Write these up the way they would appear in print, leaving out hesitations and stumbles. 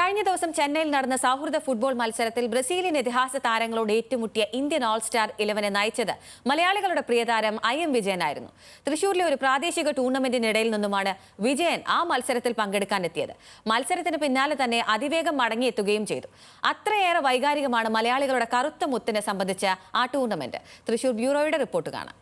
കഴിഞ്ഞ ദിവസം ചെന്നൈയിൽ നടന്ന സൗഹൃദ ഫുട്ബോൾ മത്സരത്തിൽ ബ്രസീലിയൻ ഇതിഹാസ താരങ്ങളോട് ഏറ്റുമുട്ടിയ ഇന്ത്യൻ ഓൾ സ്റ്റാർ 11 നയിച്ചത് മലയാളികളുടെ പ്രിയതാരം IM വിജയനായിരുന്നു. തൃശൂരിലെ ഒരു പ്രാദേശിക ടൂർണമെന്റിനിടയിൽ നിന്നുമാണ് വിജയൻ ആ മത്സരത്തിൽ പങ്കെടുക്കാനെത്തിയത്. മത്സരത്തിന് പിന്നാലെ തന്നെ അതിവേഗം മടങ്ങിയെത്തുകയും ചെയ്തു. അത്രയേറെ വൈകാരികമാണ് മലയാളികളുടെ കറുത്ത മുത്തിനെ സംബന്ധിച്ച ആ ടൂർണമെന്റ്. തൃശൂർ ബ്യൂറോയുടെ റിപ്പോർട്ട് കാണാം.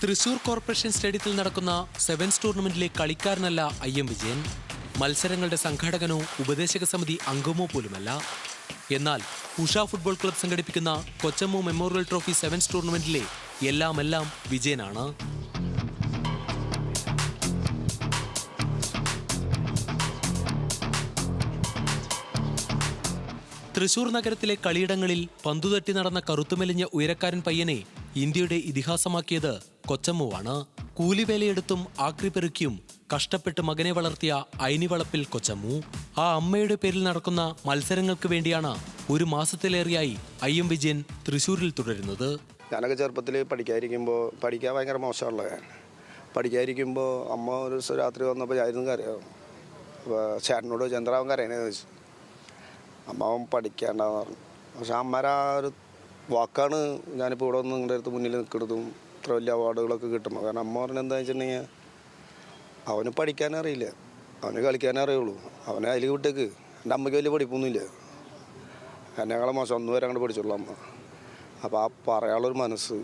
തൃശൂർ കോർപ്പറേഷൻ സ്റ്റേഡിയത്തിൽ നടക്കുന്ന സെവൻസ് ടൂർണമെന്റിലെ കളിക്കാരനല്ല IM വിജയൻ. മത്സരങ്ങളുടെ സംഘാടകനോ ഉപദേശക സമിതി അംഗമോ പോലുമല്ല. എന്നാൽ ഉഷ ഫുട്ബോൾ ക്ലബ് സംഘടിപ്പിക്കുന്ന കൊച്ചമ്മു മെമ്മോറിയൽ ട്രോഫി സെവൻസ് ടൂർണമെന്റിലെ എല്ലാം വിജയനാണ്. തൃശൂർ നഗരത്തിലെ കളിയിടങ്ങളിൽ പന്തുതട്ടി നടന്ന കറുത്തുമെലിഞ്ഞ ഉയരക്കാരൻ പയ്യനെ ഇന്ത്യയുടെ ഇതിഹാസമാക്കിയത് കൊച്ചമ്മുവാണ്. കൂലിവേലയെടുത്തും ആക്രിപ്പെറുക്കിയും കഷ്ടപ്പെട്ട് മകനെ വളർത്തിയ അയനിവളപ്പിൽ കൊച്ചമ്മു. ആ അമ്മയുടെ പേരിൽ നടക്കുന്ന മത്സരങ്ങൾക്ക് വേണ്ടിയാണ് ഒരു മാസത്തിലേറെയായി IM വിജയൻ തൃശൂരിൽ തുടരുന്നത്. ഞാനൊക്കെ ചെറുപ്പത്തിൽ പഠിക്കാൻ ഭയങ്കര മോശമുള്ള പഠിക്കാതിരിക്കുമ്പോൾ അമ്മ ഒരു ദിവസം രാത്രി വന്നപ്പോൾ ഞാനും കരയാം. അപ്പോൾ ചേട്ടനോട് ചന്ദ്രാവൻ കരയണേ ചോദിച്ചു. അമ്മാവൻ പഠിക്കാണ്ടെന്ന് പറഞ്ഞു. പക്ഷെ അമ്മയുടെ ആ ഒരു വാക്കാണ് ഞാനിപ്പോൾ ഇവിടെ വന്ന് നിങ്ങളുടെ അടുത്ത് മുന്നിൽ നിൽക്കുന്നതും ഇത്ര വലിയ അവാർഡുകളൊക്കെ കിട്ടുമ്പോൾ. കാരണം അമ്മ പറഞ്ഞത് എന്താ വെച്ചിട്ടുണ്ടെങ്കിൽ അവന് പഠിക്കാനറിയില്ല, അവന് കളിക്കാനേ അറിയുള്ളൂ, അവനെ അതിൽ വിട്ടേക്ക്. എൻ്റെ അമ്മയ്ക്ക് വലിയ പഠിപ്പൊന്നുമില്ല, എന്നെക്കാളെ മോശം 1 വരെ അങ്ങോട്ട് പഠിച്ചുള്ളൂ അമ്മ. അപ്പോൾ ആ പറയാനുള്ളൊരു മനസ്സ്,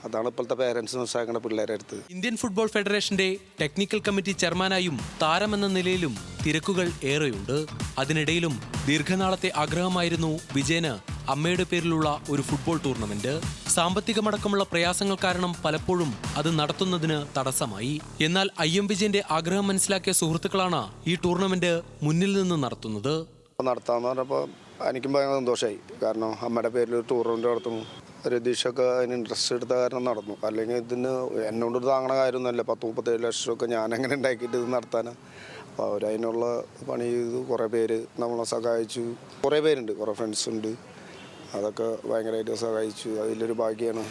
അതാണ് ഇപ്പോഴത്തെ പേരൻസ് മനസ്സിലാക്കേണ്ട പിള്ളേരെ അടുത്ത്. ഇന്ത്യൻ ഫുട്ബോൾ ഫെഡറേഷന്റെ ടെക്നിക്കൽ കമ്മിറ്റി ചെയർമാനായും താരമെന്ന നിലയിലും തിരക്കുകൾ ഏറെയുണ്ട്. അതിനിടയിലും ദീർഘനാളത്തെ ആഗ്രഹമായിരുന്നു വിജയന് അമ്മയുടെ പേരിലുള്ള ഒരു ഫുട്ബോൾ ടൂർണമെന്റ്. സാമ്പത്തികമടക്കമുള്ള പ്രയാസങ്ങൾ കാരണം പലപ്പോഴും അത് നടത്തുന്നതിന് തടസ്സമായി. എന്നാൽ IM വിജയന്റെ ആഗ്രഹം മനസ്സിലാക്കിയ സുഹൃത്തുക്കളാണ് ഈ ടൂർണമെന്റ് മുന്നിൽ നിന്ന് നടത്തുന്നത്. നടത്താമെന്ന് പറഞ്ഞപ്പോൾ എനിക്കും ഭയങ്കര സന്തോഷമായി. കാരണം അമ്മയുടെ പേരിൽ ഒരു ടൂർണമെന്റ് നടത്തുന്നു. രതീഷൊക്കെ അതിന് ഇൻട്രസ്റ്റ് എടുത്ത കാരണം നടന്നു. അല്ലെങ്കിൽ ഇതിന് എന്നോട് താങ്ങണ കാര്യമൊന്നുമല്ല. 10-37 ലക്ഷമൊക്കെ ഞാനെങ്ങനെ ഉണ്ടാക്കിയിട്ട് ഇത് നടത്താനാണ്. അപ്പോൾ അവരതിനുള്ള പണി ചെയ്തു. കുറേ പേര് നമ്മളെ സഹായിച്ചു. കുറേ പേരുണ്ട്, കുറേ ഫ്രണ്ട്സ് ഉണ്ട്. അതൊക്കെ ഭയങ്കരമായിട്ട് സഹായിച്ചു. അതിലൊരു ഭാഗ്യമാണ്.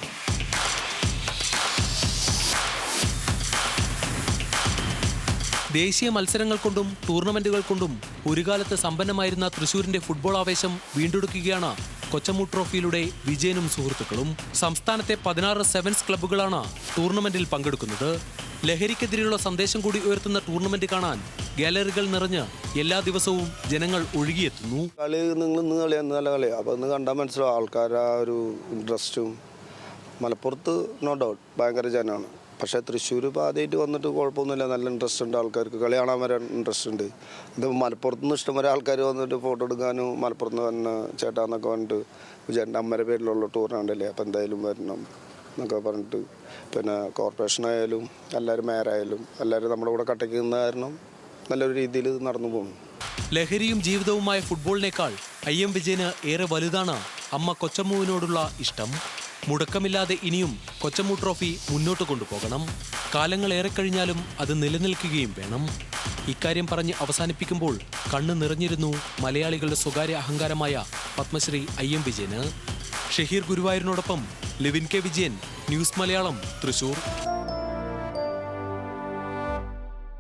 ദേശീയ മത്സരങ്ങൾ കൊണ്ടും ടൂർണമെന്റുകൾ കൊണ്ടും ഒരു കാലത്ത് സമ്പന്നമായിരുന്ന തൃശൂരിന്റെ ഫുട്ബോൾ ആവേശം വീണ്ടെടുക്കുകയാണ് കൊച്ചമ്മു ട്രോഫിയിലൂടെ വിജയനും സുഹൃത്തുക്കളും. സംസ്ഥാനത്തെ 16 സെവൻസ് ക്ലബ്ബുകളാണ് ടൂർണമെന്റിൽ പങ്കെടുക്കുന്നത്. ലഹരിക്കെതിരെയുള്ള സന്ദേശം കൂടി ഉയർത്തുന്ന ടൂർണമെന്റ് കാണാൻ ഗാലറികൾ നിറഞ്ഞ് എല്ലാ ദിവസവും ജനങ്ങൾ ഒഴുകിയെത്തുന്നു. നല്ല കളിയാണ്. അപ്പോൾ ഇന്ന് കണ്ടാൽ മനസ്സിലാവും ആൾക്കാരുടെ ആ ഒരു ഇൻട്രസ്റ്റും. മലപ്പുറത്ത് നോ ഡൗട്ട് ഭയങ്കര ജനമാണ്. പക്ഷേ തൃശ്ശൂർ ഇപ്പോൾ ആദ്യമായിട്ട് വന്നിട്ട് കുഴപ്പമൊന്നുമില്ല, നല്ല ഇൻട്രസ്റ്റ് ഉണ്ട് ആൾക്കാർക്ക്. കളി കാണാൻ വരെ ഇൻട്രസ്റ്റ് ഉണ്ട്. ഇത് മലപ്പുറത്ത് നിന്ന് ഇഷ്ടംവരെ ആൾക്കാർ വന്നിട്ട് ഫോട്ടോ എടുക്കാനും മലപ്പുറത്ത് തന്നെ ചേട്ടാന്നൊക്കെ പറഞ്ഞിട്ട് വിജയൻ്റെ അമ്മയുടെ പേരിലുള്ള ടൂർണമെൻ്റ് അല്ലേ, അപ്പോൾ എന്തായാലും വരണം എന്നൊക്കെ പറഞ്ഞിട്ട്. പിന്നെ കോർപ്പറേഷനായാലും എല്ലാവരും മേയറായാലും എല്ലാവരും നമ്മുടെ കൂടെ കട്ടയ്ക്ക് നിന്ന കാരണം നല്ലൊരു രീതിയിൽ നടന്നു പോകുന്നു. ലഹരിയും ജീവിതവുമായ ഫുട്ബോളിനേക്കാൾ IM വിജയന് ഏറെ വലുതാണ് അമ്മ കൊച്ചമ്മുവിനോടുള്ള ഇഷ്ടം. മുടക്കമില്ലാതെ ഇനിയും കൊച്ചമ്മു ട്രോഫി മുന്നോട്ട് കൊണ്ടുപോകണം. കാലങ്ങൾ ഏറെ കഴിഞ്ഞാലും അത് നിലനിൽക്കുകയും വേണം. ഇക്കാര്യം പറഞ്ഞ് അവസാനിപ്പിക്കുമ്പോൾ കണ്ണു നിറഞ്ഞിരുന്നു മലയാളികളുടെ സ്വകാര്യ അഹങ്കാരമായ പത്മശ്രീ IM വിജയന്. ഷഹീർ ഗുരുവായൂരിനോടൊപ്പം ലെവിൻ കെ വിജയൻ, ന്യൂസ് മലയാളം, തൃശൂർ.